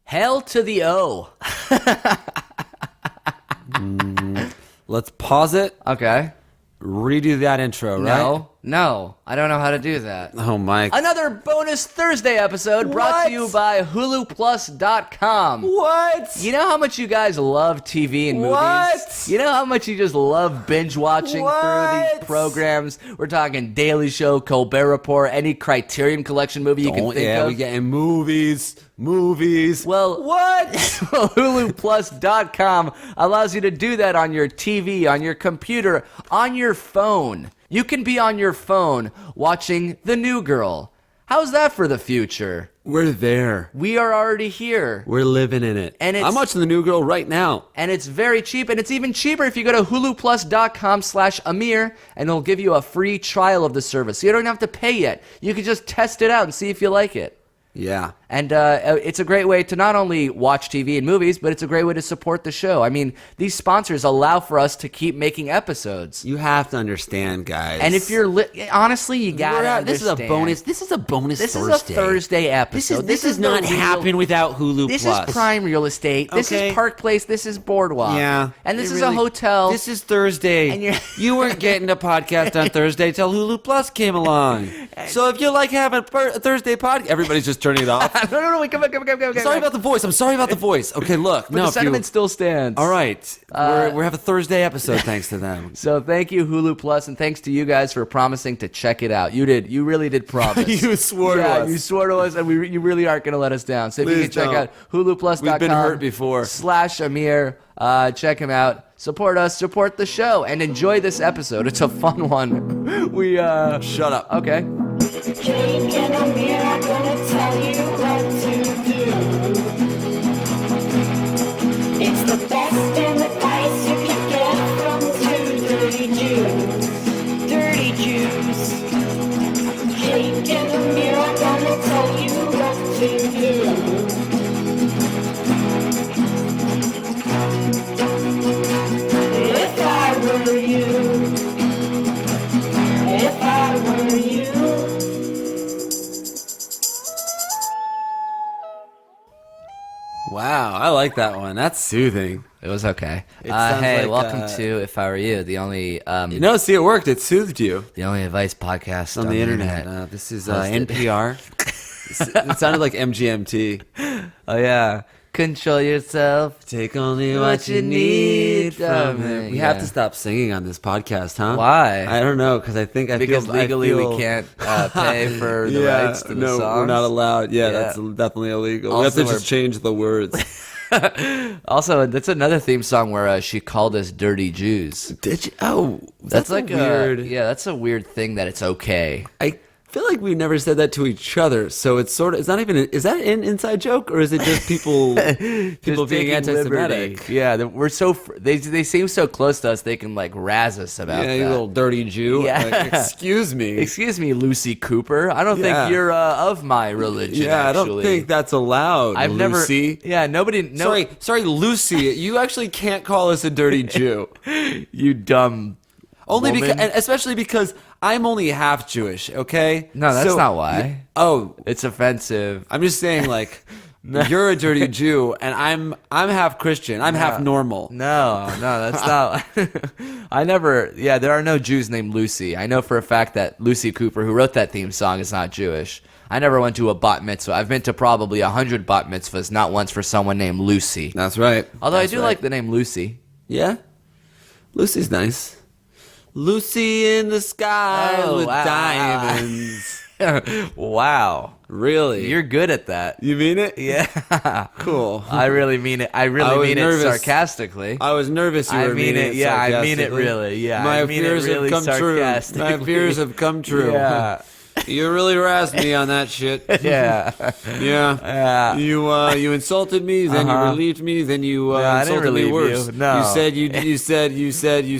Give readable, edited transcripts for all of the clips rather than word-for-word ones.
Hail to the O. Let's pause it. Okay. Redo that intro, right? No, I don't know how to do that. Oh, Mike. Another bonus Thursday episode brought to you by HuluPlus.com. What? You know how much you guys love TV and movies? What? You know how much you just love binge watching through these programs? We're talking Daily Show, Colbert Report, any Criterion Collection movie you can think of. Yeah, we getting movies. Well, What? HuluPlus.com allows you to do that on your TV, on your computer, on your phone. You can be on your phone watching The New Girl. How's that for the future? We're there. We are already here. We're living in it. And I'm watching The New Girl right now. And it's very cheap, and it's even cheaper if you go to huluplus.com/Amir, and it'll give you a free trial of the service. So you don't have to pay yet. You can just test it out and see if you like it. Yeah. And it's a great way to not only watch TV and movies, but it's a great way to support the show. I mean, these sponsors allow for us to keep making episodes. You have to understand, guys. And if you're honestly, you gotta understand. This is a bonus. This is a bonus This Thursday. is a Thursday episode. This is not happen without Hulu This Plus. is prime real estate. This Okay. is Park Place. This is Boardwalk. Yeah. And this it is really- a hotel. This is Thursday. And you're- You weren't getting a podcast on Thursday till Hulu Plus came along. So if you like having a Thursday podcast, everybody's just turning it off. No, wait, come on. Sorry about the voice. I'm sorry about the voice. Okay, look. But the sentiment still stands. All right. We have a Thursday episode thanks to them. So thank you, Hulu Plus, and thanks to you guys for promising to check it out. You did. You really did promise. You swore to us. Yeah, you swore to us, and you really aren't going to let us down. So if you Please can check don't. out huluplus.com. We've been hurt before. /Amir. Check him out. Support us. Support the show, and enjoy this episode. It's a fun one. We Shut up. Okay. Jake and Amir are gonna tell you what to do. It's the best and advice you can get from two dirty Jews. Dirty Jews. Jake and Amir are gonna tell you what to do. If I were you. If I were you. Wow, I like that one. That's soothing. It was okay. It sounds hey, like, welcome to If I Were You, the only See, it worked. It soothed you the only advice podcast on the internet. This is NPR. It sounded like MGMT. Oh yeah. Control yourself. Take only what you need from it. We have to stop singing on this podcast, huh? Why? I don't know, because I think Because feel, legally we can't pay for the rights to the no, songs. we're not allowed. Yeah, Yeah. that's definitely illegal. Also, we have to we're- just change the words. Also, that's another theme song where she called us dirty Jews. Did you? Oh, That's like weird. yeah, that's a weird thing that it's okay. I feel like we never said that to each other, so it's sort of. It's not even. Is that an inside joke, or is it just people Just being taking anti-Semitic? liberty. Yeah, we're so they seem so close to us. They can like razz us about Yeah, that. you little dirty Jew. Yeah. Like, excuse me. Excuse me, Lucy Cooper. I don't Yeah. think you're of my religion. Yeah, I don't actually. think that's allowed. I've Lucy. never. Yeah, nobody. No, Sorry, Lucy. You actually can't call us a dirty Jew. you dumb. Only woman. because, and especially because I'm only half Jewish. Okay. No, that's So- not why. Oh, It's offensive. I'm just saying, like, you're a dirty Jew, and I'm half Christian. I'm half normal. No, that's not. I never. Yeah, there are no Jews named Lucy. I know for a fact that Lucy Cooper, who wrote that theme song, is not Jewish. I never went to a bat mitzvah. I've been to probably 100 bat mitzvahs, not once for someone named Lucy. That's right. Although That's I do right. like the name Lucy. Yeah, Lucy's nice. Lucy in the sky Oh, with wow. diamonds. Wow, Really? you're good at that. You mean it? Yeah, Cool. I really mean it. I really was mean nervous. it sarcastically. I was nervous you I were mean meaning it. Yeah, I mean it sarcastically. really. Yeah, My I mean fears it really have come true. My sarcastically. fears have come true. Yeah. You really harassed me on that shit. Yeah. Yeah. You insulted me, then you relieved me, then you I didn't insulted me relieve worse. you. No. You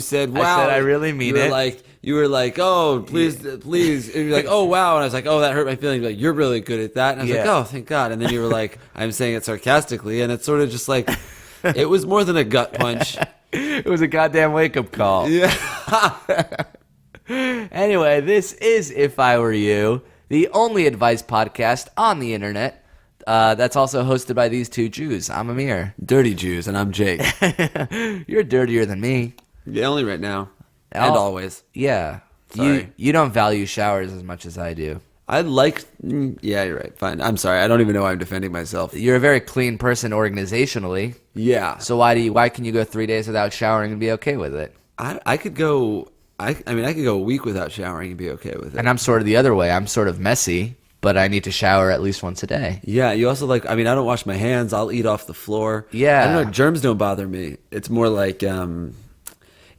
said wow. I really mean you were it. You were like, oh, please. And you're like, oh, wow. And I was like, oh, that hurt my feelings. You're like, you're really good at that. And I was like, Yeah. oh, thank God. And then you were like, I'm saying it sarcastically. And it's sort of just like, it was more than a gut punch. It was a goddamn wake-up call. Yeah. Anyway, this is If I Were You, the only advice podcast on the internet. that's also hosted by these two Jews. I'm Amir. Dirty Jews, and I'm Jake. You're dirtier than me. Yeah, only right now. And always. Yeah. Sorry. You don't value showers as much as I do. Yeah, you're right. Fine. I'm sorry. I don't even know why I'm defending myself. You're a very clean person organizationally. Yeah. So why can you go 3 days without showering and be okay with it? I could go. I mean, I could go a week without showering and be okay with it. And I'm sort of the other way. I'm sort of messy, but I need to shower at least once a day. Yeah, you also I mean, I don't wash my hands. I'll eat off the floor. Yeah. I don't know. Germs don't bother me. It's more like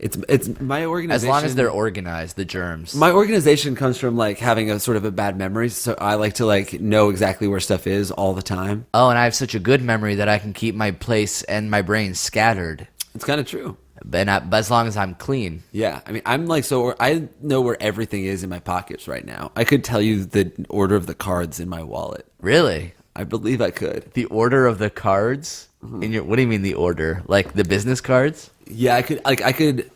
it's my organization. As long as they're organized, the germs. My organization comes from having a sort of a bad memory, so I like to know exactly where stuff is all the time. Oh, and I have such a good memory that I can keep my place and my brain scattered. It's kind of true. But as long as I'm clean. Yeah, I mean, I know where everything is in my pockets right now. I could tell you the order of the cards in my wallet. Really? I believe I could. The order of the cards in your? What do you mean the order? Like the business cards? Yeah, I could.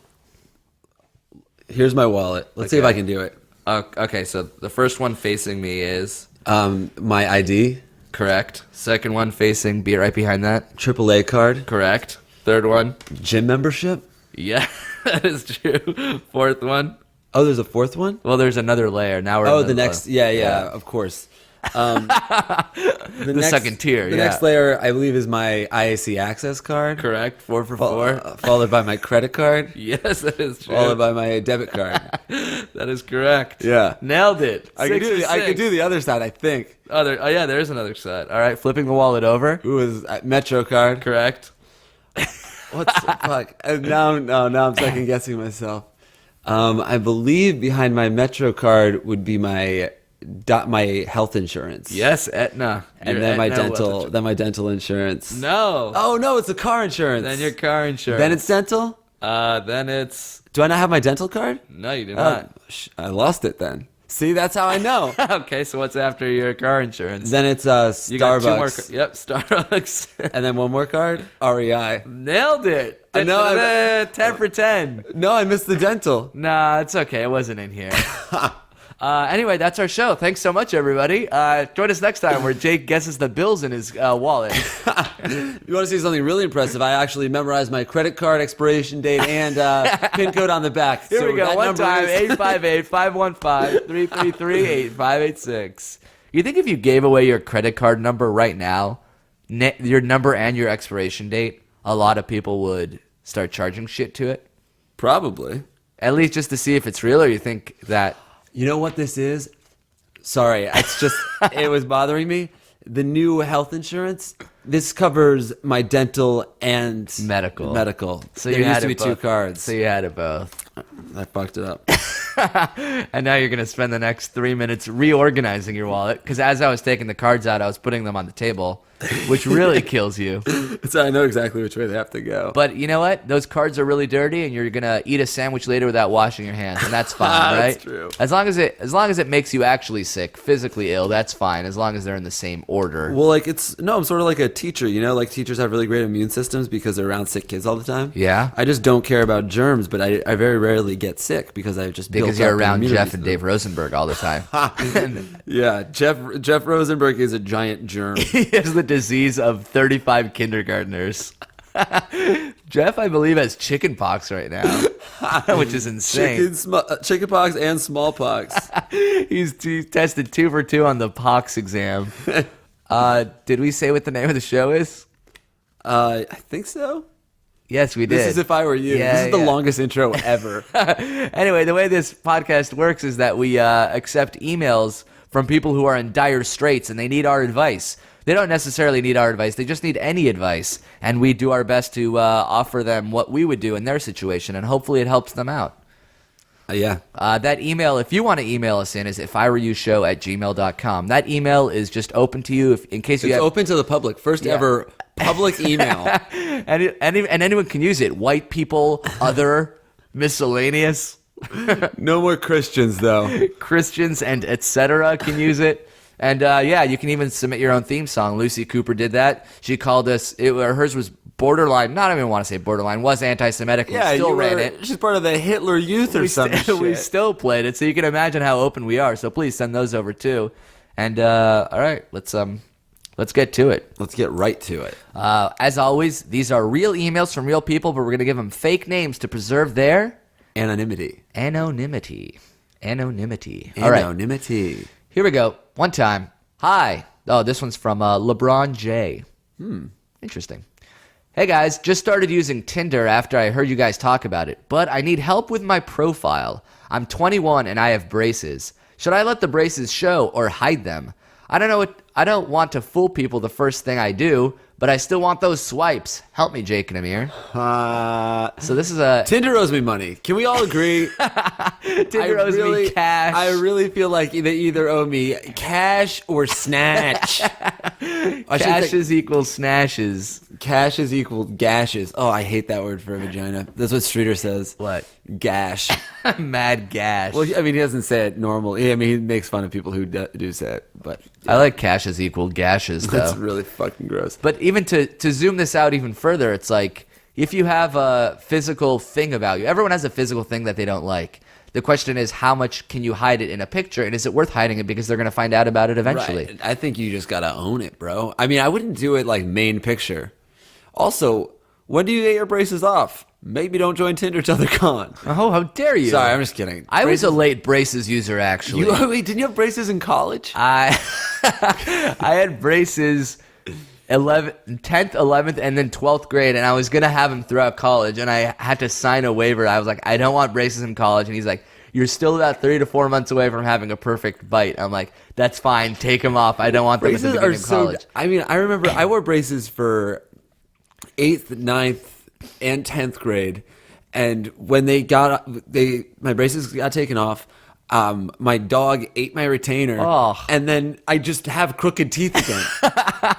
Here's my wallet. Let's see if I can do it. Okay, so the first one facing me is My ID, correct. Second one facing, be right behind that. AAA card, Correct. Third one, gym membership. yeah, that is true. Fourth one, Oh, there's a fourth one. well, there's another layer. Now we're Oh, in the next. Yeah, of course. The second tier, The yeah. next layer, I believe, is my IAC access card. correct. 4 for 4. Followed by my credit card. Yes, that is true. Followed by my debit card. That is correct. Yeah. Nailed it. I could 6 for do 6. the other side, I think. Oh, yeah, there is another side. All right, flipping the wallet over. Who is Metro card? Correct. What the fuck? Now I'm second guessing myself. I believe behind my Metro card would be my health insurance. Yes, Aetna. And Your then my Aetna dental, was- then my dental insurance. No. Oh no, it's the car insurance. Then your car insurance. Then it's dental. Then it's. Do I not have my dental card? No, you do Oh, not. I lost it then. See, that's how I know. Okay, so what's after your car insurance? Then it's You got 2 more. Starbucks. Yep, Starbucks. And then one more card, REI. Nailed it. I know, 10 for 10. No, I missed the dental. Nah, it's okay. It wasn't in here. Anyway, that's our show. Thanks so much, everybody. Join us next time where Jake guesses the bills in his wallet. You want to see something really impressive? I actually memorized my credit card expiration date and PIN code on the back. Here So we go. that One number time, is- 858-515-333-8586. You think if you gave away your credit card number right now, your number and your expiration date, a lot of people would start charging shit to it? Probably. At least just to see if it's real, or you think that... You know what this is? Sorry, it's just it was bothering me. The new health insurance, this covers my dental and Medical. So you there used had to be it 2 both. cards. So you had it both. I fucked it up. And now you're going to spend the next 3 minutes reorganizing your wallet, because as I was taking the cards out, I was putting them on the table, which really kills you. So I know exactly which way they have to go. But you know what? Those cards are really dirty, and you're going to eat a sandwich later without washing your hands, and that's fine, right? That's true. As long as it makes you actually sick, physically ill, that's fine, as long as they're in the same order. Well, I'm sort of like a teacher, like teachers have really great immune systems because they're around sick kids all the time. Yeah? I just don't care about germs, but I very rarely get sick because I've just Because built you're up an around immunity Jeff and system. Dave Rosenberg all the time. Yeah, Jeff Rosenberg is a giant germ. He has the disease of 35 kindergartners. Jeff, I believe, has chicken pox right now, which is insane. Chicken pox and smallpox. He's tested 2 for 2 on the pox exam. Did we say what the name of the show is? I think so. Yes, we did. This is If I Were You. Yeah, This is the yeah. longest intro ever. Anyway, the way this podcast works is that we accept emails from people who are in dire straits and they need our advice. They don't necessarily need our advice. They just need any advice. And we do our best to offer them what we would do in their situation. And hopefully it helps them out. Yeah. That email, if you want to email us in, is ifereyoushow@gmail.com. That email is just open to you in case you It's have... open to the public. First Yeah. ever public email. and anyone can use it. White people, other, miscellaneous, No more Christians, though. Christians, and etc. can use it. And you can even submit your own theme song. Lucy Cooper did that. She called us. Hers was borderline. Not even want to say borderline. Was anti-Semitic. We still ran it. She's part of the Hitler Youth or some shit. We still played it. So you can imagine how open we are. So please send those over too. And all right, let's Let's get to it. Let's get right to it. As always, these are real emails from real people, but we're going to give them fake names to preserve their Anonymity. anonymity. All right, Anonymity. here we go. One time. Hi. Oh, this one's from LeBron J. Interesting. Hey guys, just started using Tinder after I heard you guys talk about it, but I need help with my profile. I'm 21 and I have braces. Should I let the braces show or hide them? I don't want to fool people the first thing I do, but I still want those swipes. Help me, Jake and Amir. So this is a Tinder owes me money. Can we all agree? Tinder owes me cash. I really feel like they either owe me cash or snatch. Cashes equals snashes. Cash is equal gashes. Oh, I hate that word for a vagina. That's what Streeter says. What? Gash. Mad gash. Well, I mean, he doesn't say it normally. I mean, he makes fun of people who do say it. But I like cashes equal gashes, though. that's really fucking gross. But even to zoom this out even further, it's like if you have a physical thing about you, everyone has a physical thing that they don't like. The question is, how much can you hide it in a picture, and is it worth hiding it because they're going to find out about it eventually? Right. I think you just gotta own it, bro. I mean, I wouldn't do it like main picture. Also, when do you get your braces off? Maybe don't join Tinder till they're gone. Oh, how dare you! Sorry, I'm just kidding. I was a late braces user, actually. Wait, didn't you have braces in college? I had braces 10th, 11th, and then 12th grade, and I was going to have them throughout college, and I had to sign a waiver. I was like, I don't want braces in college, and he's like, you're still about 3 to 4 months away from having a perfect bite. I'm like, that's fine, take them off. I don't want them at the beginning of college. I mean, I remember I wore braces for 8th, 9th, and 10th grade, and when my braces got taken off, my dog ate my retainer, and then I just have crooked teeth again.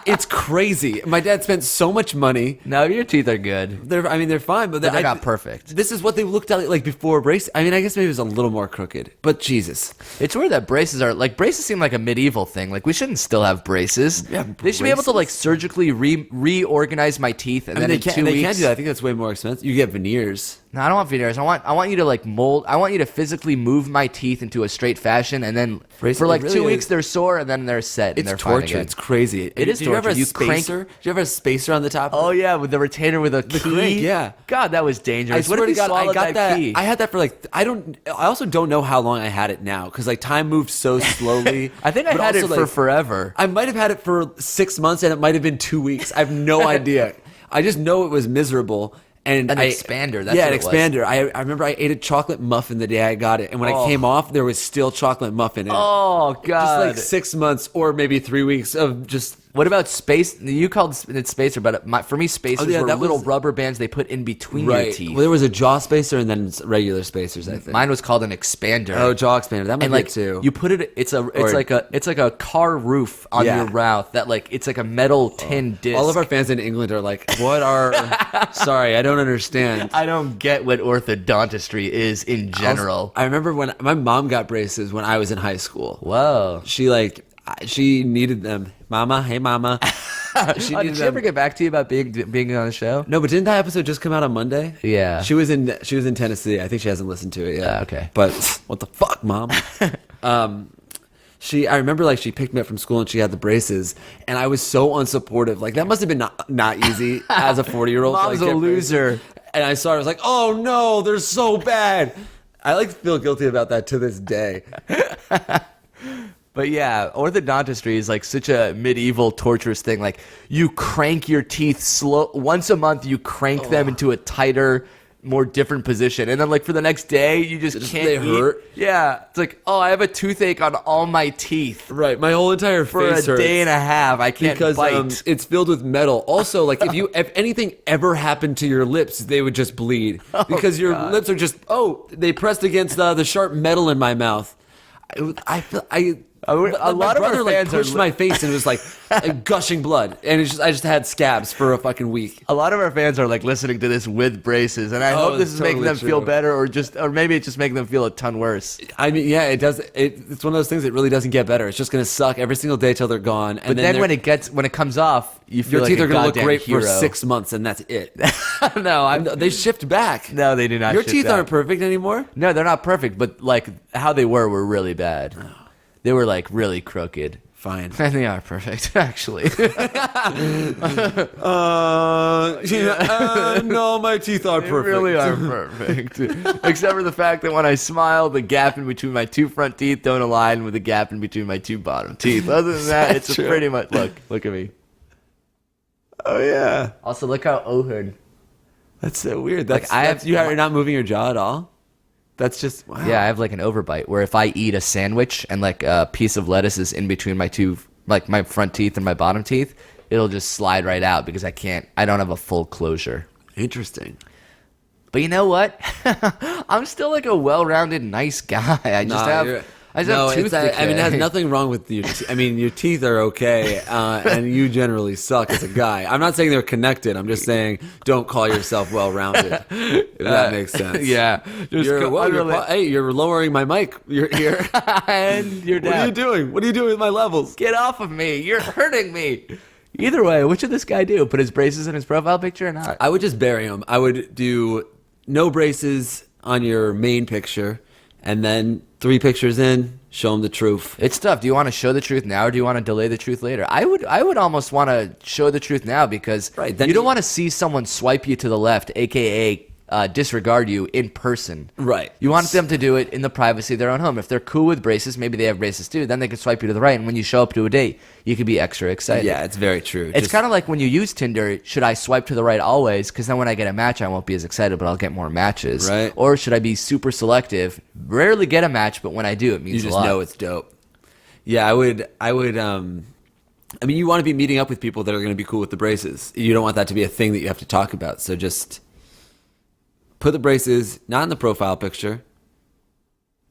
It's crazy. My dad spent so much money. No, your teeth are good. They're fine, but They're not perfect. This is what they looked at like before braces. I mean, I guess maybe it was a little more crooked, but Jesus. It's weird that braces seem like a medieval thing. Like, we shouldn't still have braces. Yeah, they should be able to like surgically reorganize my teeth, and then in 2 weeks. They can't do that. I think that's way more expensive. You get veneers. No, I don't want veneers. I want you to like mold. I want you to physically move my teeth into a straight fashion, and then Braces, for like it really 2 weeks is. they're sore, and then they're set. And It's they're fine torture. again. It's crazy. It is Did you ever torture. have a spacer? Did you ever have a spacer on the top? Oh yeah, with the retainer with a key. crank, yeah. God, that was I dangerous. What swear if you to God, I swallowed got that key? I had that for like I also don't know how long I had it now because like time moved so slowly. I think I But had it also, for like, forever. I might have had it for 6 months and it might have been 2 weeks. I have no idea. I just know it was miserable. And An expander, that's yeah, what an it was. expander. I remember I ate a chocolate muffin the day I got it, and when I came off, there was still chocolate muffin in it. Oh Just God! like 6 months or maybe 3 weeks of just. What about space? You called it spacer, but for me, spacers were that little was- rubber bands they put in between your Right. teeth. Well, there was a jaw spacer and then regular spacers, I think. Mine was called an expander. Oh, jaw expander. That might and be like it too. you put it, it's like a car roof on Yeah. your mouth that like it's like a metal tin disc. All of our fans in England are like, "What are?" Sorry, I don't understand. I don't get what orthodontistry is in general. I remember when my mom got braces when I was in high school. Whoa. She needed them. Mama, hey mama. She Oh, needed did she ever them. get back to you about being on the show? No, but didn't that episode just come out on Monday? Yeah. She was in Tennessee. I think she hasn't listened to it yet. Okay. But what the fuck, mom? I remember like she picked me up from school and she had the braces and I was so unsupportive. Like that must have been not easy as a 40-year-old. Mom's a loser. And I saw her, I was like, oh no, they're so bad. I like feel guilty about that to this day. But yeah, orthodontistry is like such a medieval torturous thing. Like you crank your teeth once a month, you crank them into a tighter, more different position, and then like for the next day, you just can't. They eat. hurt? Yeah, it's like, oh, I have a toothache on all my teeth Right, my whole entire for face a hurts. day and a half. I can't Because bite. it's filled with metal. Also, like if anything ever happened to your lips, they would just bleed because your lips are just they pressed against the sharp metal in my mouth. I feel A lot of our brother fans pushed are my face and it was like gushing blood, and I just had scabs for a fucking week. A lot of our fans are like listening to this with braces, and I hope this is making totally them feel true. better, or maybe it's just making them feel a ton worse. I mean, yeah, it does. It's one of those things that really doesn't get better. It's just gonna suck every single day till they're gone. And But then when it comes off, you feel your like teeth a are gonna look goddamn great hero. for 6 months, and that's it. No, They shift back. no, they do not. Your shift teeth back. aren't perfect anymore. No, they're not perfect, but like how they were really bad. They were like really crooked. fine. And they are perfect, actually. No, my teeth are They perfect. really are perfect. Except for the fact that when I smile, the gap in between my two front teeth don't align with the gap in between my two bottom teeth. Other than that, it's true? pretty much... Look at me. Oh yeah, Also, look how open. that's so weird. That's, Like, you're not moving your jaw at all. That's just wow. Yeah, I have like an overbite where if I eat a sandwich and like a piece of lettuce is in between my two, like my front teeth and my bottom teeth, it'll just slide right out because I don't have a full closure. Interesting. But you know what? I'm still like a well-rounded, nice guy. I just have tooth decay. I mean, it has nothing wrong with you. I mean, your teeth are okay, and you generally suck as a guy. I'm not saying they're connected. I'm just saying don't call yourself well-rounded. If that makes sense. Yeah. You're lowering my mic. You're here. And you're What are you doing? What are you doing with my levels? Get off of me. You're hurting me. Either way, what should this guy do? Put his braces in his profile picture or not? I would just bury him. I would do no braces on your main picture, and then 3 pictures in, show him the truth. It's tough. Do you want to show the truth now or do you want to delay the truth later? I would almost want to show the truth now because Then you don't want to see someone swipe you to the left, aka disregard you in person. Right. You want them to do it in the privacy of their own home. If they're cool with braces, maybe they have braces too, then they can swipe you to the right. And when you show up to a date, you can be extra excited. Yeah, it's very true. It's kind of like when you use Tinder, should I swipe to the right always? Because then when I get a match, I won't be as excited, but I'll get more matches. Right. Or should I be super selective? Rarely get a match, but when I do, it means you a just lot. know it's dope. Yeah, I would. I mean, you want to be meeting up with people that are going to be cool with the braces. You don't want that to be a thing that you have to talk about. So just put the braces not in the profile picture,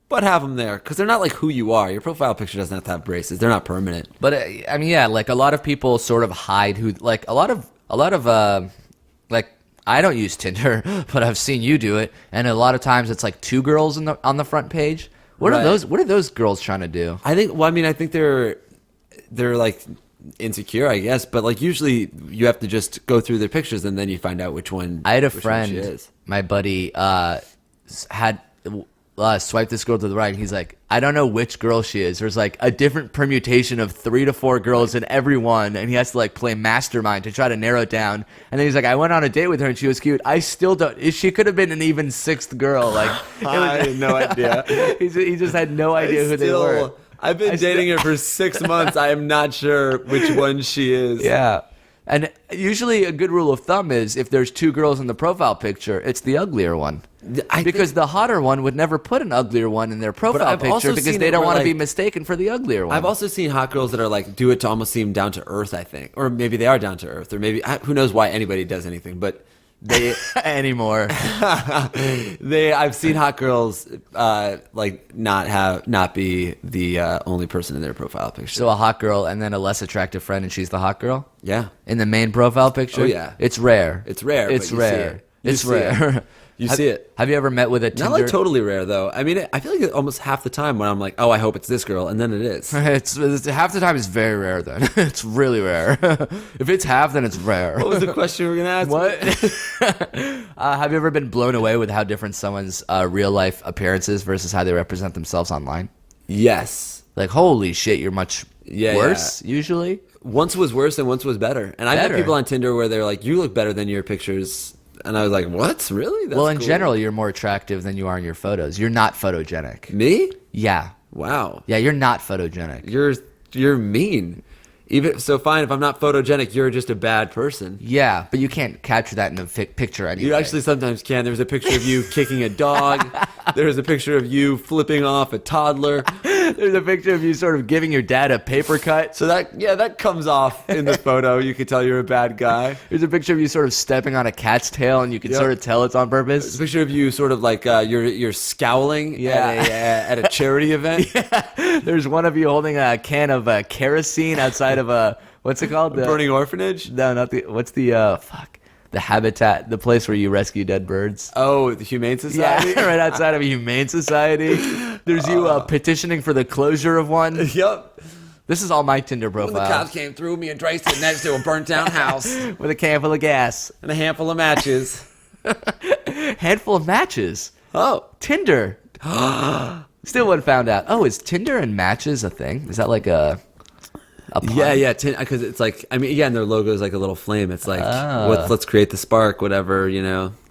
but have them there because they're not like who you are. Your profile picture doesn't have to have braces; they're not permanent. But I mean, yeah, like a lot of people sort of hide who, like a lot of, like I don't use Tinder, but I've seen you do it, and a lot of times it's like 2 girls on the front page. What are Right. those? What are those girls trying to do? I think. Well, I mean, I think they're like insecure, I guess. But like usually, you have to just go through their pictures and then you find out which one. I had a which one friend, she is. my buddy, had swiped this girl to the right, and he's like, I don't know which girl she is. There's like a different permutation of 3 to 4 girls in every one, and he has to like play mastermind to try to narrow it down. And then he's like, I went on a date with her and she was cute. I still don't. She could have been an even 6th girl. Like I had no idea. he just had no idea who they were. I've been dating her for 6 months. I am not sure which one she is. Yeah. And usually a good rule of thumb is if there's 2 girls in the profile picture, it's the uglier one. Because the hotter one would never put an uglier one in their profile I've also picture because seen they it don't where, want to be like, mistaken for the uglier one. I've also seen hot girls that are like do it to almost seem down to earth, I think. Or maybe they are down to earth. Or maybe, who knows why anybody does anything. But they... anymore. I've seen hot girls like not be the only person in their profile picture. So a hot girl and then a less attractive friend and she's the hot girl? Yeah. In the main profile picture? Oh, yeah. It's rare. It's rare, It's but you see rare. it. You It's see it. rare. You see it. Have you ever met with a Tinder? Not like totally rare though. I mean, I feel like almost half the time when I'm like, oh, I hope it's this girl, and then it is. It's half the time it's very rare then. It's really rare. If it's half, then it's rare. What was the question we were gonna ask? What? Have you ever been blown away with how different someone's real life appearance is versus how they represent themselves online? Yes. Like, holy shit, you're much Yeah, worse usually. Once was worse and once was better. And I've met Better. people on Tinder where they're like, you look better than your pictures. And I was like, what? Really? That's Well, in cool. general, you're more attractive than you are in your photos. You're not photogenic. Me? Yeah. Wow. Yeah, you're not photogenic. You're mean. Even so, fine. If I'm not photogenic, you're just a bad person. Yeah, but you can't capture that in a picture anyway. You actually sometimes can. There was a picture of you kicking a dog. There was a picture of you flipping off a toddler. There's a picture of you sort of giving your dad a paper cut. So that comes off in the photo. You could tell you're a bad guy. There's a picture of you sort of stepping on a cat's tail, and you can Yep. sort of tell it's on There's purpose. a picture of you sort of like you're scowling at a charity event. There's one of you holding a can of kerosene outside of a what's it called? Burning orphanage. No, not the. What's the the habitat, the place where you rescue dead birds. Oh, the Humane Society. Yeah, right outside of a humane society. There's you petitioning for the closure of one. Yep. This is all my Tinder When the profile. cops came through, me and Dre stood next to a burnt down house With a can full of gas. and a handful of matches. Handful of matches. Oh, Tinder. Still one found out. Oh, is Tinder and matches a thing? Is that like a... A pun? Yeah, because it's like, I mean, yeah, and their logo is like a little flame. It's like, let's create the spark, whatever,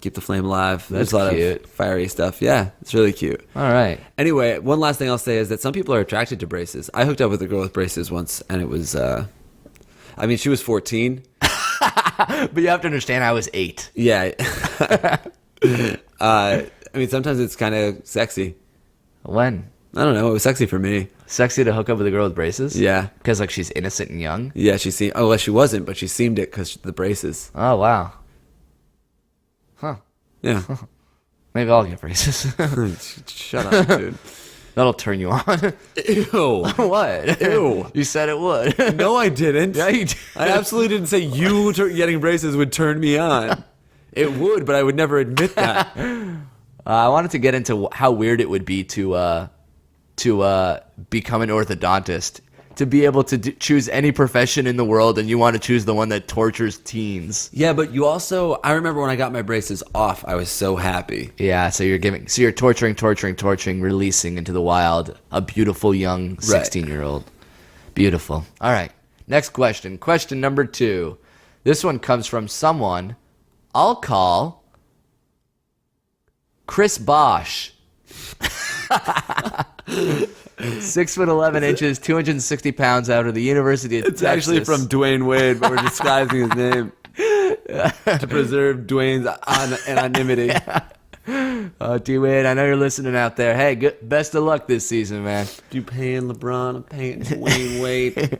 keep the flame alive. There's a lot cute. of fiery stuff. Yeah, it's really cute. All right. Anyway, one last thing I'll say is that some people are attracted to braces. I hooked up with a girl with braces once, and it was, she was 14. But you have to understand, I was 8. Yeah. Sometimes it's kind of sexy. When? I don't know. It was sexy for me. Sexy to hook up with a girl with braces? Yeah. Because, like, she's innocent and young? Yeah, well, she wasn't, but she seemed it because the braces. Oh, wow. Huh. Yeah. Maybe I'll get braces. Shut up, dude. That'll turn you on. Ew. What? Ew. You said it would. No, I didn't. Yeah, you did. I absolutely didn't say getting braces would turn me on. It would, but I would never admit that. I wanted to get into how weird it would be to become an orthodontist, to be able to choose any profession in the world, and you want to choose the one that tortures teens. Yeah, but you also, I remember when I got my braces off, I was so happy. Yeah, so you're torturing, releasing into the wild a beautiful young 16-year-old. Beautiful. All right, next question. Question number 2. This one comes from someone I'll call Chris Bosch. 6'11", 260 pounds, out of the University of Texas. It's actually from Dwayne Wade, but we're disguising his name to preserve Dwayne's anonymity. Oh, D Wade, I know you're listening out there. Hey, best of luck this season, man. You paying LeBron? I'm paying Dwayne Wade.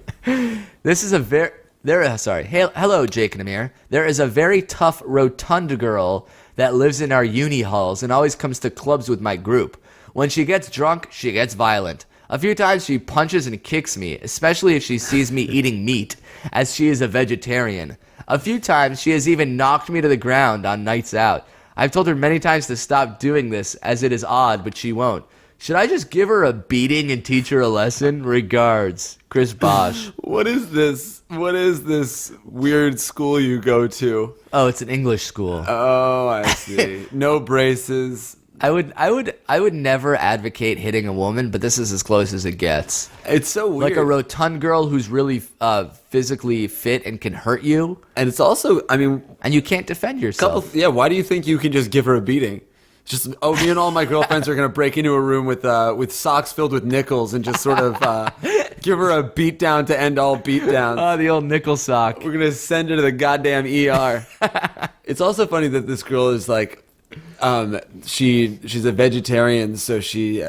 This is a very hello, Jake and Amir. There is a very tough rotund girl that lives in our uni halls and always comes to clubs with my group. When she gets drunk, she gets violent. A few times she punches and kicks me, especially if she sees me eating meat, as she is a vegetarian. A few times she has even knocked me to the ground on nights out. I've told her many times to stop doing this, as it is odd, but she won't. Should I just give her a beating and teach her a lesson? Regards, Chris Bosch. What is this? What is this weird school you go to? Oh, it's an English school. Oh, I see. No braces. I would never advocate hitting a woman, but this is as close as it gets. It's so weird. Like a rotund girl who's really physically fit and can hurt you, And it's also, and you can't defend yourself. why do you think you can just give her a beating? Just, me and all my girlfriends are going to break into a room with socks filled with nickels and just sort of give her a beat down to end all beat downs. Oh, the old nickel sock. We're going to send her to the goddamn ER. It's also funny that this girl is like, she's a vegetarian, so she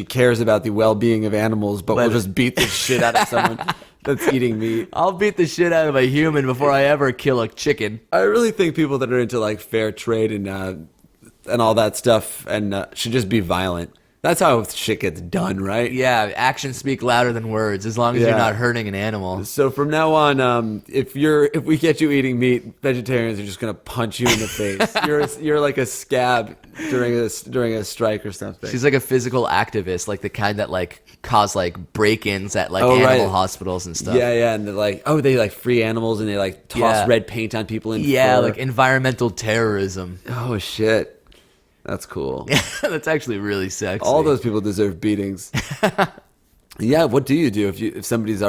cares about the well-being of animals, but will just beat the shit out of someone that's eating meat. I'll beat the shit out of a human before I ever kill a chicken. I really think people that are into like fair trade and all that stuff and should just be violent. That's how shit gets done, right? Yeah, actions speak louder than words, as long as you're not hurting an animal. So from now on, if we get you eating meat, vegetarians are just gonna punch you in the face. You're like a scab during a strike or something. She's like a physical activist, like the kind that like cause like break-ins at like animal hospitals and stuff. Yeah, and they're like, they like free animals and they like toss red paint on people in fur. Like environmental terrorism. Oh shit. That's cool. That's actually really sexy. All those people deserve beatings. Yeah, what do you do if somebody's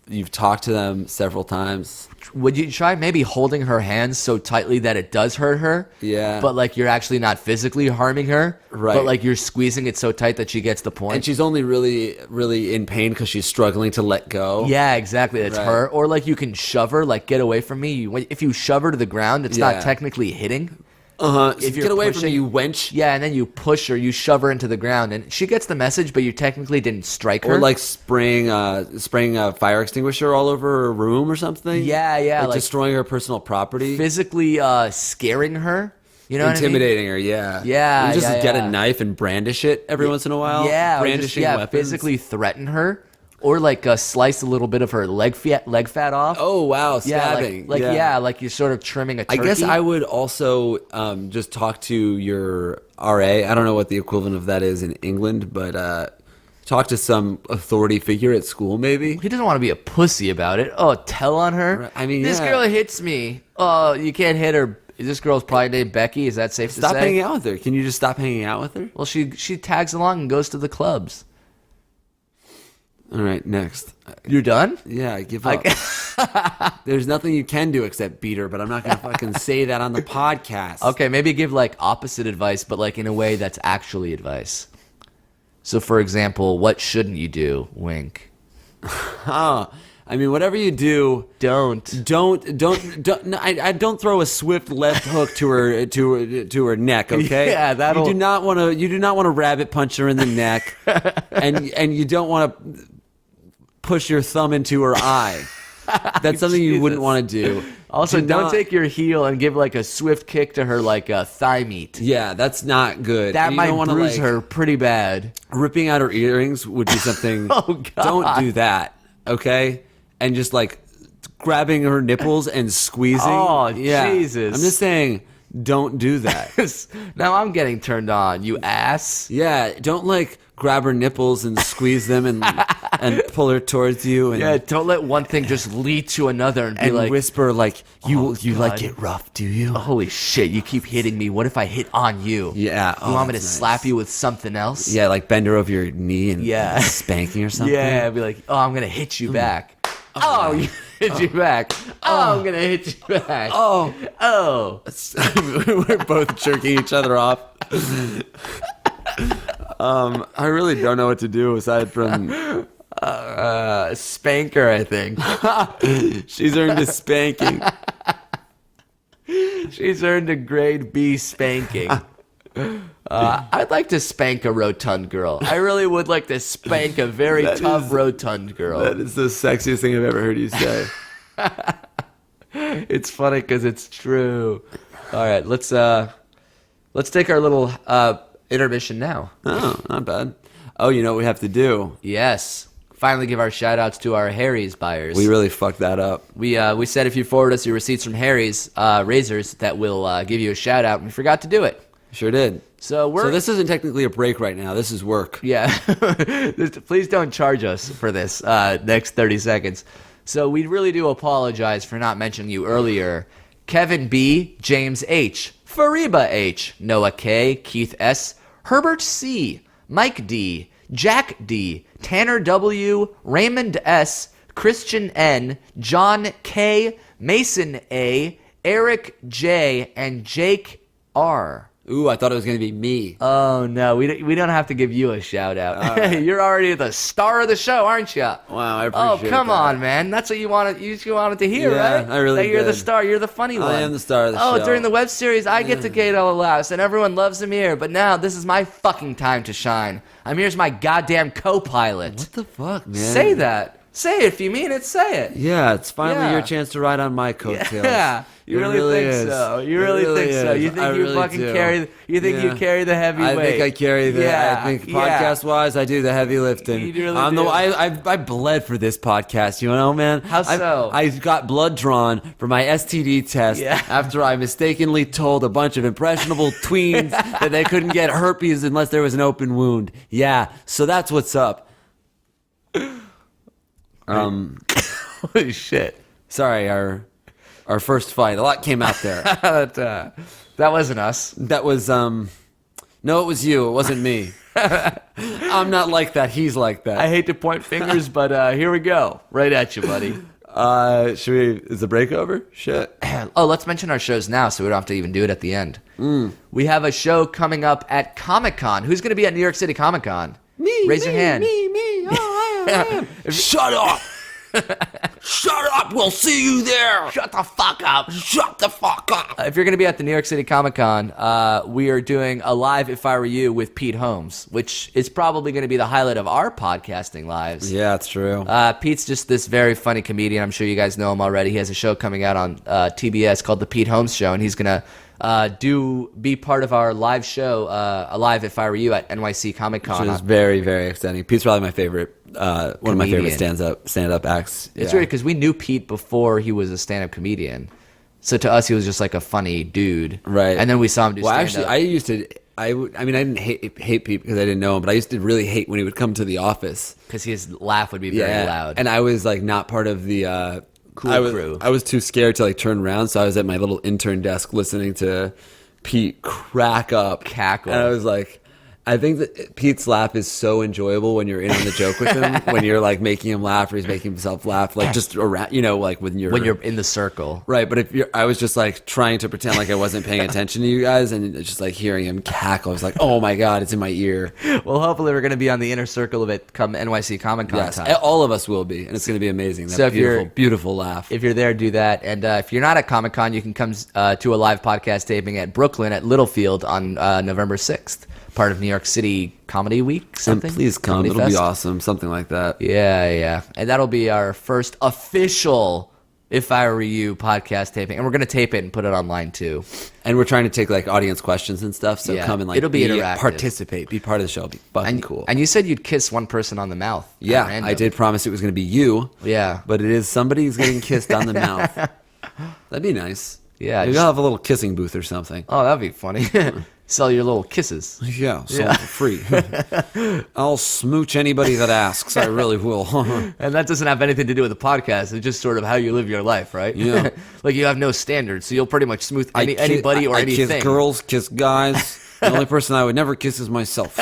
you've talked to them several times? Would you try maybe holding her hands so tightly that it does hurt her? Yeah. But like you're actually not physically harming her. Right. But like you're squeezing it so tight that she gets the point. And she's only really, really in pain because she's struggling to let go. Yeah, exactly. It's her. Or like you can shove her, like get away from me. If you shove her to the ground, it's not technically hitting. If you get away from me, you wench. Yeah, and then you push her, you shove her into the ground, and she gets the message, but you technically didn't strike her. Or like spraying a fire extinguisher all over her room or something. Yeah, like destroying her personal property. Physically scaring her. You know, intimidating her. Yeah. Yeah. You just get a knife and brandish it every once in a while. Yeah, brandishing weapons. Physically threaten her. Or like slice a little bit of her leg fat off. Oh wow, stabbing. Like you're sort of trimming a turkey. I guess I would also just talk to your RA. I don't know what the equivalent of that is in England, but talk to some authority figure at school maybe. He doesn't want to be a pussy about it. Oh, tell on her. I mean, this girl hits me. Oh, you can't hit her. This girl's probably named Becky. Is that safe to say? Stop hanging out with her. Can you just stop hanging out with her? Well, she tags along and goes to the clubs. All right, next. You're done? Yeah, I give up. There's nothing you can do except beat her, but I'm not going to fucking say that on the podcast. Okay, maybe give like opposite advice, but like in a way that's actually advice. So, for example, what shouldn't you do? Wink. Huh. I mean, whatever you do, Don't. no, I don't throw a swift left hook to her neck. Okay. Yeah, that'll. You do not want to rabbit punch her in the neck, and you don't want to push your thumb into her eye. That's something you wouldn't Jesus. want to do. Also, Do don't not- take your heel and give like a swift kick to her like a thigh meat. Yeah, that's not good. That And you might don't wanna, bruise like, her pretty bad. Ripping out her earrings would be something. Oh, God. Don't do that. Okay, and just like grabbing her nipples and squeezing. Oh, yeah. Jesus. I'm just saying, don't do that. Now I'm getting turned on, you ass. Yeah, don't like grab her nipples and squeeze them and pull her towards you and, Yeah, don't let one thing just lead to another and be and like, whisper like you like God. it rough, do you? holy shit, you keep hitting me. What if I hit on you? Yeah. You want me to that's nice. slap you with something else? Yeah, like bend her over your knee and Yeah. spanking or something. Yeah, be like, oh, I'm going to hit you back. Oh, you hit you back. Oh, I'm going to hit you back. Oh, Oh. we're both jerking each other off. I really don't know what to do aside from Spanker, I think. she's earned a spanking. She's earned a grade B spanking. I'd like to spank a rotund girl. I really would like to spank a very tough rotund girl. That is the sexiest thing I've ever heard you say. It's funny because it's true. All right, let's take our little intermission now. Oh, not bad. Oh, you know what we have to do? Yes, finally give our shout outs to our Harry's buyers. We really fucked that up. We said if you forward us your receipts from Harry's razors, that we'll give you a shout out. We forgot to do it. Sure did. So we're So this isn't technically a break right now. This is work. Yeah. Please don't charge us for this next 30 seconds. So we really do apologize for not mentioning you earlier. Kevin B, James H, Fariba H, Noah K, Keith S, Herbert C, Mike D, Jack D, Tanner W, Raymond S, Christian N, John K, Mason A, Eric J, and Jake R. Ooh, I thought it was going to be me. Oh no, we don't have to give you a shout out. You're already the star of the show, aren't you? Wow, I Oh appreciate come that. on, man! That's what you wanted. You wanted to hear, Yeah, right? I really That you're the did. star. You're the funny one. I am the star of the Oh, show. during the web series, I get to get all the laughs, and everyone loves Amir. But now this is my fucking time to shine. Amir's my goddamn co-pilot. What the fuck, man? Say that. Say it if you mean it. Say it. Yeah, it's finally Yeah. your chance to ride on my coattails. Yeah, you It really think is. so. You It really think so. is. You think I you really fucking do. carry? You think you Yeah. carry the heavy I weight? think I carry the. Yeah, I think yeah. podcast wise, I do the heavy lifting. You really I'm do. I bled for this podcast. You know, man. How so? I got blood drawn for my STD test Yeah. after I mistakenly told a bunch of impressionable tweens that they couldn't get herpes unless there was an open wound. Yeah, so that's what's up. Holy shit! Sorry, our first fight. A lot came out there. That wasn't us. That was no, it was you. It wasn't me. I'm not like that. He's like that. I hate to point fingers, but here we go. Right at you, buddy. Should we? Is the break over? Shit. Oh, let's mention our shows now so we don't have to even do it at the end. We have a show coming up at Comic-Con. Who's going to be at New York City Comic-Con? Raise your hand. Me. Oh, I am. Shut up. Shut up. We'll see you there. Shut the fuck up. Shut the fuck up. If you're going to be at the New York City Comic-Con, we are doing a live If I Were You with Pete Holmes, which is probably going to be the highlight of our podcasting lives. Yeah, it's true. Pete's just this very funny comedian. I'm sure you guys know him already. He has a show coming out on TBS called The Pete Holmes Show, and he's going to be part of our live show, a live If I Were You at NYC Comic-Con. Which is very, very exciting. Pete's probably my favorite. One of my favorite Comedian. stand-up acts. It's Yeah. weird because we knew Pete before he was a stand-up comedian. So to us, he was just like a funny dude. Right. And then we saw him do Well, stand-up. actually, I used to. I didn't hate Pete because I didn't know him, but I used to really hate when he would come to the office. Because his laugh would be very loud. And I was like not part of the Cool crew. I was too scared to like turn around, so I was at my little intern desk listening to Pete crack up, Cackle. and I was like, I think that Pete's laugh is so enjoyable when you're in on the joke with him, when you're like making him laugh or he's making himself laugh, like just around, like when you're in the circle. Right, but I was just like trying to pretend like I wasn't paying attention to you guys, and just like hearing him cackle, I was like, oh my God, it's in my ear. Well, hopefully we're going to be on the inner circle of it come NYC Comic Con Yes, time. all of us will be, and it's going to be amazing. That So if beautiful, you're- beautiful laugh. If you're there, do that. And if you're not at Comic Con, you can come to a live podcast taping at Brooklyn at Littlefield on November 6th, part of New York City Comedy Week. And Something. please come, Comedy it'll be Fest. awesome, something like that. Yeah. And that'll be our first official If I Were You podcast taping. And we're going to tape it and put it online too. And we're trying to take like audience questions and stuff, so Yeah, come and like it'll be interactive. participate, be part of the show, be fucking cool. And you said you'd kiss one person on the mouth. at Yeah, random. I did promise it was going to be you. Yeah. But it is somebody who's getting kissed on the mouth. That'd be nice. Yeah, Maybe just- I'll have a little kissing booth or something. Oh, that'd be funny. Sell your little kisses. Yeah, so for free. I'll smooch anybody that asks. I really will. And that doesn't have anything to do with the podcast. It's just sort of how you live your life, right? Yeah. Like you have no standards, so you'll pretty much smooth anybody or I anything. kiss girls, kiss guys. The only person I would never kiss is myself.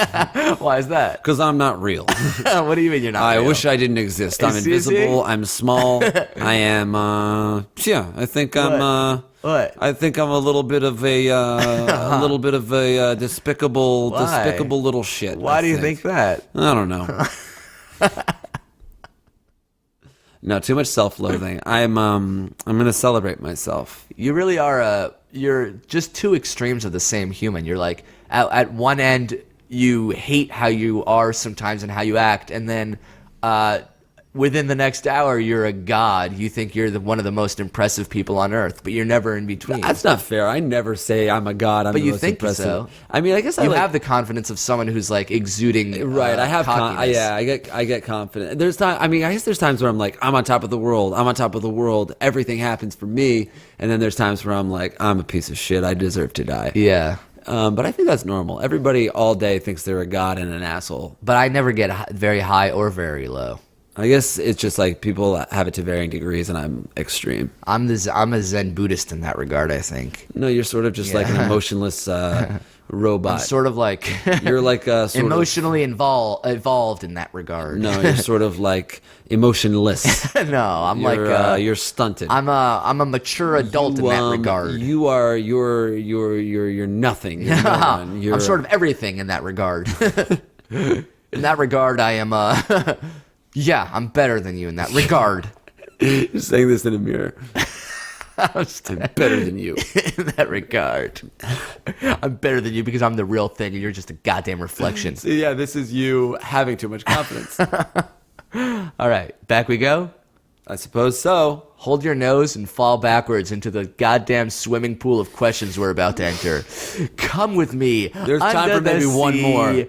Why is that? Because I'm not real. What do you mean you're not? I real? wish I didn't exist. I'm Excuse me? invisible. I'm small. I am. I think I'm. What? I think I'm a little bit of a despicable Why? little shit. Why I do you think that? I don't know. No, too much self-loathing. I'm gonna celebrate myself. You really are you're just two extremes of the same human. You're like at one end you hate how you are sometimes and how you act, and then within the next hour you're a god. You think you're one of the most impressive people on earth, but you're never in between. That's not fair. I never say I'm a god. I'm But the you most think impressive. so. I mean, I guess you have the confidence of someone who's like exuding right. I have cockiness. I get confident. There's time. I mean, I guess there's times where I'm like, I'm on top of the world. I'm on top of the world. Everything happens for me. And then there's times where I'm like, I'm a piece of shit. I deserve to die. Yeah. But I think that's normal. Everybody all day thinks they're a god and an asshole. But I never get very high or very low. I guess it's just like people have it to varying degrees, and I'm extreme. I'm a Zen Buddhist in that regard, I think. No, you're sort of just like an emotionless robot. I'm sort of like You're like a sort emotionally evolved in that regard. No, you're sort of like emotionless. No, I'm You're stunted. I'm a mature adult in that regard. You're nothing. You're no one. I'm sort of everything in that regard. In that regard, I am yeah, I'm better than you in that regard. You're saying this in a mirror. I'm Better than you. in that regard. I'm better than you because I'm the real thing and you're just a goddamn reflection. So yeah, this is you having too much confidence. All right, back we go. I suppose so. Hold your nose and fall backwards into the goddamn swimming pool of questions we're about to enter. Come with me. There's time under for maybe the one sea. more.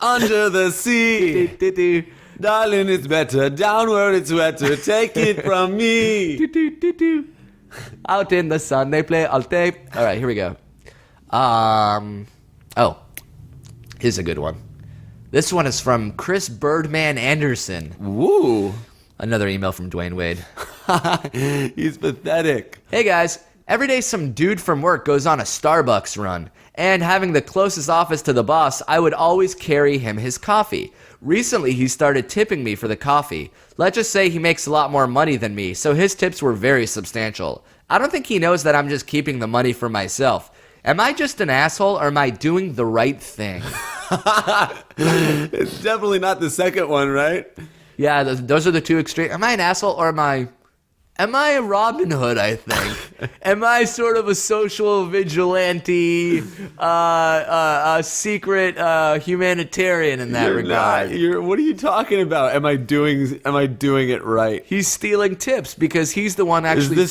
Under the sea. Do-do-do. Darling, it's better down where it's wetter. Take it from me. Do-do-do-do. Out in the sun, they play all day. All right, here we go. Oh, here's a good one. This one is from Chris Birdman Anderson. Woo. Another email from Dwayne Wade. He's pathetic. Hey guys, every day some dude from work goes on a Starbucks run, and having the closest office to the boss, I would always carry him his coffee. Recently, he started tipping me for the coffee. Let's just say he makes a lot more money than me, so his tips were very substantial. I don't think he knows that I'm just keeping the money for myself. Am I just an asshole, or am I doing the right thing? It's definitely not the second one, right? Yeah, those are the two extremes. Am I an asshole, or am I a Robin Hood, I think? Am I sort of a social vigilante, a secret humanitarian in that regard? What are you talking about? Am I doing it right? He's stealing tips because he's the one actually...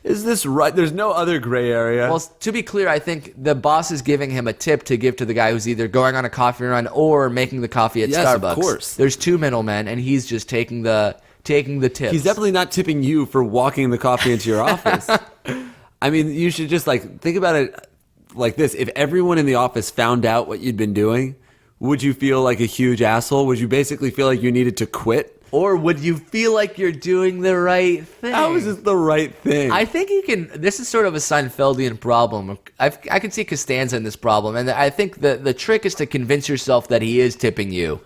Is this right? There's no other gray area. Well, to be clear, I think the boss is giving him a tip to give to the guy who's either going on a coffee run or making the coffee at Yes, of Starbucks. course. There's two middlemen, and he's just taking the tips. He's definitely not tipping you for walking the coffee into your office. I mean, you should just like think about it like this. If everyone in the office found out what you'd been doing, would you feel like a huge asshole? Would you basically feel like you needed to quit? Or would you feel like you're doing the right thing? How is this the right thing? I think you can. This is sort of a Seinfeldian problem. I can see Costanza in this problem, and I think the trick is to convince yourself that he is tipping you.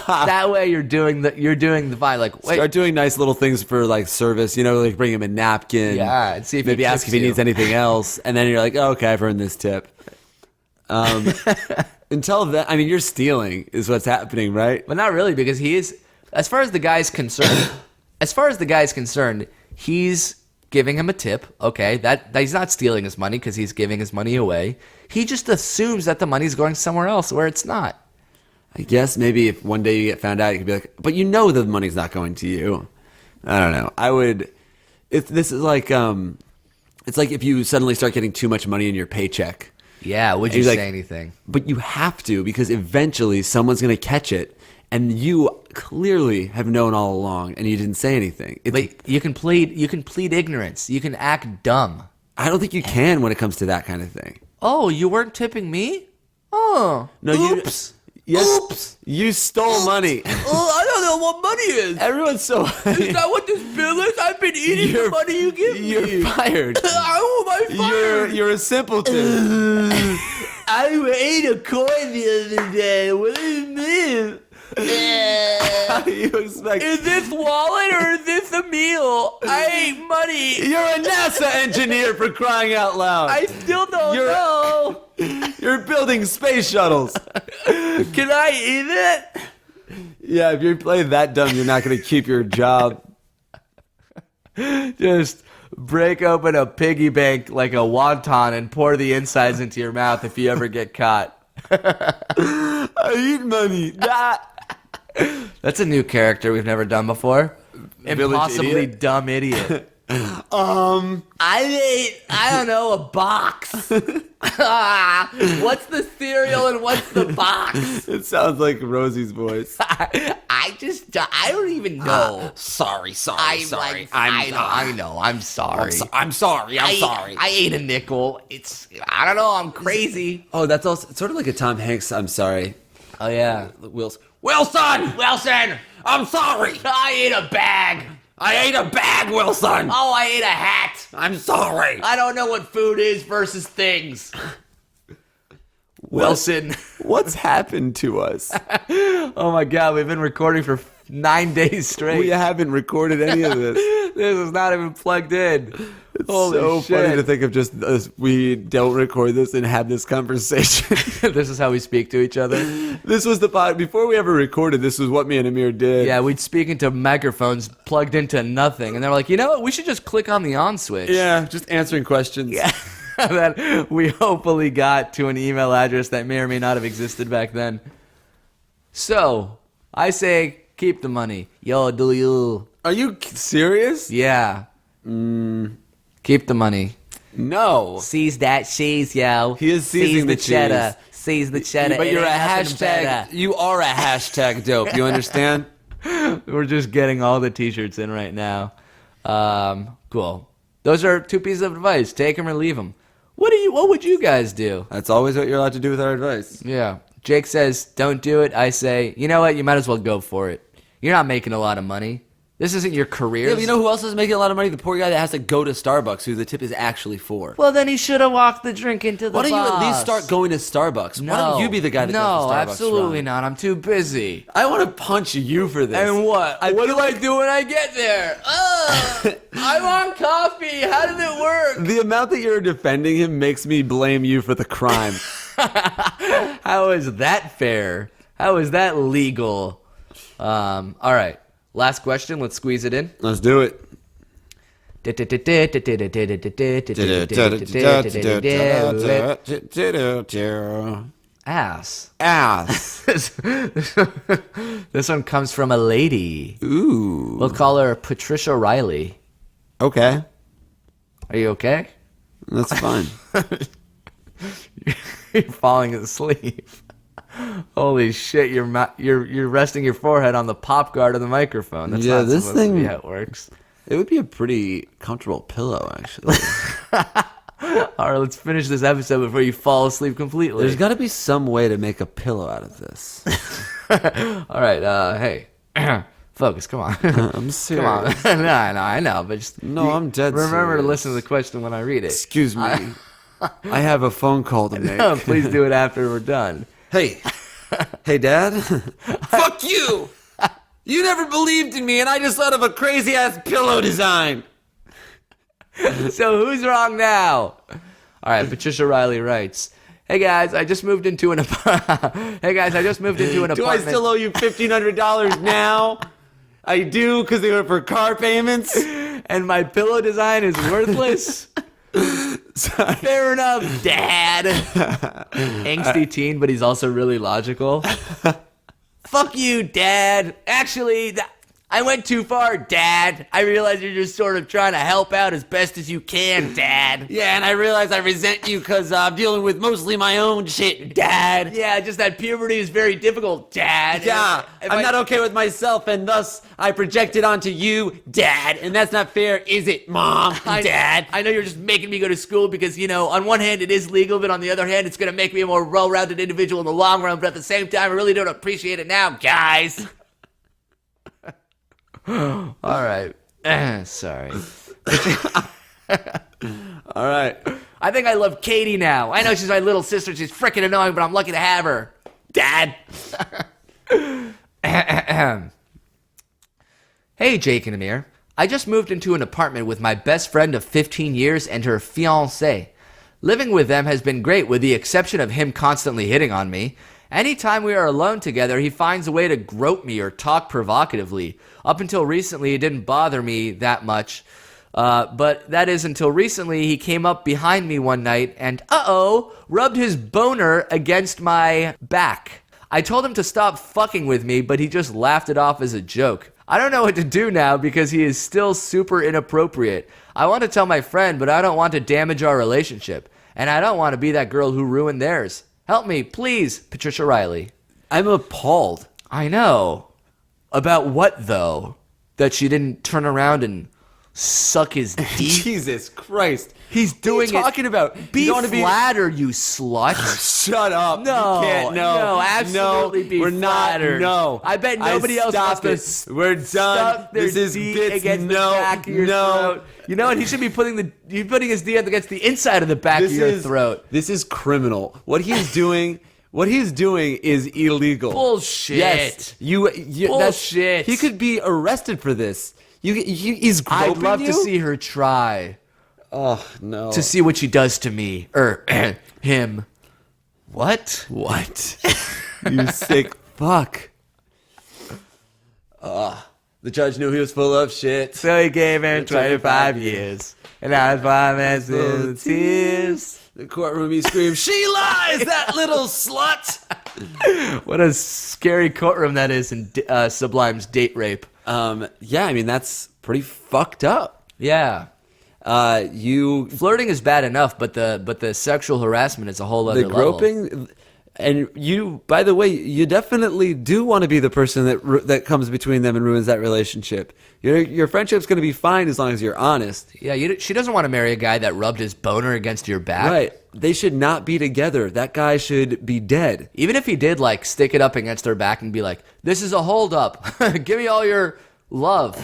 That way, you're doing the fine. Like, wait, Start doing nice little things for like service, like bring him a napkin. Yeah, and see if maybe he ask tips if he you. needs anything else, and then you're like, oh, okay, I've earned this tip. Until then, I mean, you're stealing is what's happening, right? but not really, because he is. As far as the guy's concerned, he's giving him a tip. Okay, that he's not stealing his money because he's giving his money away. He just assumes that the money's going somewhere else where it's not. I guess maybe if one day you get found out, you could be like, but the money's not going to you. I don't know. I would. If this is like, it's like if you suddenly start getting too much money in your paycheck. Yeah, would And you he's say like, anything? But you have to, because eventually someone's going to catch it, and you clearly have known all along, and you didn't say anything. But you can plead ignorance. You can act dumb. I don't think you can when it comes to that kind of thing. Oh, you weren't tipping me? Oh, No, oops. Yes, you stole money. Oh, I don't know what money is. Everyone's so. Is that what this bill is? I've been eating the money you give me. You're fired. How am I fired? You're a simpleton. I ate a coin the other day. What do you mean? How do you expect? Is this wallet or is this a meal? I ate money. You're a NASA engineer, for crying out loud. I still don't You're- know. You're building space shuttles. Can I eat it? Yeah, if you're playing that dumb, you're not going to keep your job. Just break open a piggy bank like a wonton and pour the insides into your mouth if you ever get caught. I eat money. That's a new character we've never done before. Village Impossibly idiot? dumb idiot. I ate, I don't know, a box. What's the cereal and what's the box? It sounds like Rosie's voice. I don't even know. Sorry. I know. I'm sorry. I'm sorry. I ate a nickel. I don't know. I'm crazy. Oh, that's also it's sort of like a Tom Hanks. I'm sorry. Oh yeah. Wilson. I'm sorry. I ate a bag. I ate a bag, Wilson. Oh, I ate a hat. I'm sorry. I don't know what food is versus things. Wilson. What's happened to us? Oh my God, we've been recording for 9 days straight. We haven't recorded any of this. This is not even plugged in. It's Holy so shit. funny to think of just us. We don't record this and have this conversation. This is how we speak to each other. This was the pod. Before we ever recorded, this was what me and Amir did. Yeah, we'd speak into microphones plugged into nothing. And they're like, you know what? We should just click on the on switch. Yeah, just answering questions. Yeah. That we hopefully got to an email address that may or may not have existed back then. So, I say keep the money. Yo, do you? Are you serious? Yeah. Keep the money. No. Seize that cheese, yo. He is seizing the cheese. cheddar. Seize the cheddar. But It you're a ain't nothing hashtag. better. You are a hashtag dope. You understand? We're just getting all the t-shirts in right now. Cool. Those are 2 pieces of advice. Take them or leave them. What would you guys do? That's always what you're allowed to do with our advice. Yeah. Jake says, don't do it. I say, you know what? You might as well go for it. You're not making a lot of money. This isn't your career. Yeah, but you know who else is making a lot of money? The poor guy that has to go to Starbucks, who the tip is actually for. Well, then he should have walked the drink into the Why don't you at boss. least start going to Starbucks? Why don't you be the guy that does the Starbucks absolutely run? not. I'm too busy. I want to punch you for this. And what? I What feel do I do when I get there? I want coffee. How does it work? The amount that you're defending him makes me blame you for the crime. How is that fair? How is that legal? All right. Last question. Let's squeeze it in. Let's do it. Ass. Ass. This one comes from a lady. Ooh. We'll call her Patricia Riley. Okay. Are you okay? That's fine. You're falling asleep. Holy shit! You're resting your forehead on the pop guard of the microphone. That's Yeah, not this supposed to be thing- how it works. It would be a pretty comfortable pillow, actually. All right, let's finish this episode before you fall asleep completely. There's got to be some way to make a pillow out of this. All right, hey. Focus, come on. I'm serious. Come on. No, I know, but just I'm dead remember to serious. listen to the question when I read it. Excuse me. I have a phone call to make. No, please do it after we're done. Hey. Hey, Dad. Fuck you. You never believed in me, and I just thought of a crazy-ass pillow design. So who's wrong now? All right, Patricia Riley writes, Hey guys, I just moved into an apartment. Do I still owe you $1,500 now? I do, because they were for car payments. And my pillow design is worthless. Fair enough, Dad. Angsty teen, but he's also really logical. Fuck you, Dad. Actually, I went too far, Dad. I realize you're just sort of trying to help out as best as you can, Dad. Yeah, and I realize I resent you because I'm dealing with mostly my own shit, Dad. Yeah, just that puberty is very difficult, Dad. Yeah, I'm not okay with myself, and thus I project it onto you, Dad. And that's not fair, is it, Mom, Dad? I know you're just making me go to school because, on one hand it is legal, but on the other hand it's going to make me a more well-rounded individual in the long run, but at the same time I really don't appreciate it now, guys. All right. Sorry. All right. I think I love Katie now. I know she's my little sister. She's freaking annoying, but I'm lucky to have her. Dad. Hey, Jake and Amir. I just moved into an apartment with my best friend of 15 years and her fiancé. Living with them has been great with the exception of him constantly hitting on me. Anytime we are alone together, he finds a way to grope me or talk provocatively. Up until recently, it didn't bother me that much. But that is until recently, he came up behind me one night and, rubbed his boner against my back. I told him to stop fucking with me, but he just laughed it off as a joke. I don't know what to do now because he is still super inappropriate. I want to tell my friend, but I don't want to damage our relationship. And I don't want to be that girl who ruined theirs. Help me, please, Patricia Riley. I'm appalled. I know. About what, though? That she didn't turn around and suck his dick? Jesus Christ. He's doing it. What are you talking about? Be You don't wanna flattered, you slut. Shut up. No, You can't. no, absolutely be we're flattered. Not. No. I bet nobody else stop wants to We're done. stuff their This is D bits. against the back of your throat. You know what? He should be putting his D against the inside of the back of your throat. This is criminal. What he's doing. What he's doing is illegal. Bullshit. Yes. Bullshit. He could be arrested for this. He's groping I'd love you? to see her try. Oh, no. To see what she does to me. Or him. What? What? You sick fuck. The judge knew he was full of shit. So he gave him 25 years. And I was 5 minutes in tears. The courtroom, he screamed, "She lies, that little slut!" What a scary courtroom that is in Sublime's date rape. Yeah, I mean, that's pretty fucked up. Yeah. Flirting is bad enough, but the sexual harassment is a whole other The level. groping, and you, by the way, you definitely do want to be the person that comes between them and ruins that relationship. Your friendship's going to be fine as long as you're honest. Yeah, she doesn't want to marry a guy that rubbed his boner against your back. Right. They should not be together. That guy should be dead. Even if he did, stick it up against her back and be like, "This is a holdup. Give me all your love,"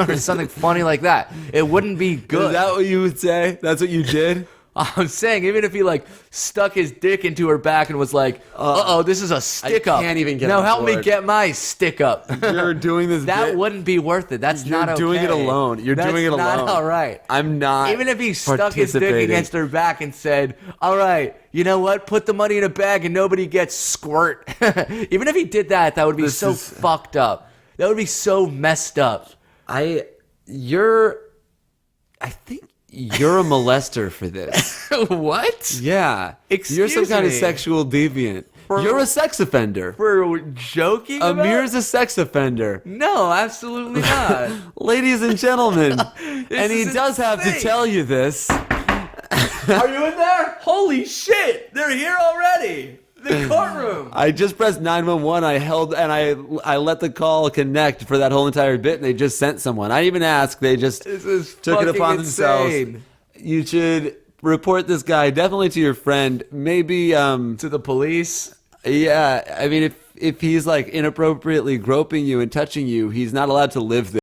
or something funny like that. It wouldn't be good. Is that what you would say? That's what you did? I'm saying, even if he stuck his dick into her back and was like, this is a stick up. I can't even get No, on help me board. get my stick up. You're doing this That bit. wouldn't be worth it. That's not okay. You're doing it alone. You're doing it alone. That's not all right. I'm not. Even if he stuck his dick participating. against her back and said, "All right, you know what? Put the money in a bag and nobody gets squirt." Even if he did that, that would be fucked up. That would be so messed up. I think you're a molester for this. What? Yeah. Excuse You're some kind of me. sexual deviant. You're a sex offender. For joking about? Amir's a sex offender. No, absolutely not. Ladies and gentlemen, and he is does have to insane. tell you this. Are you in there? Holy shit! They're here already. The courtroom. I just pressed 911. I let the call connect for that whole entire bit, and they just sent someone. I didn't even ask. They just This is took it fucking upon themselves. insane. You should report this guy definitely to your friend. Maybe To the police. Yeah, I mean, if he's like inappropriately groping you and touching you, he's not allowed to live there.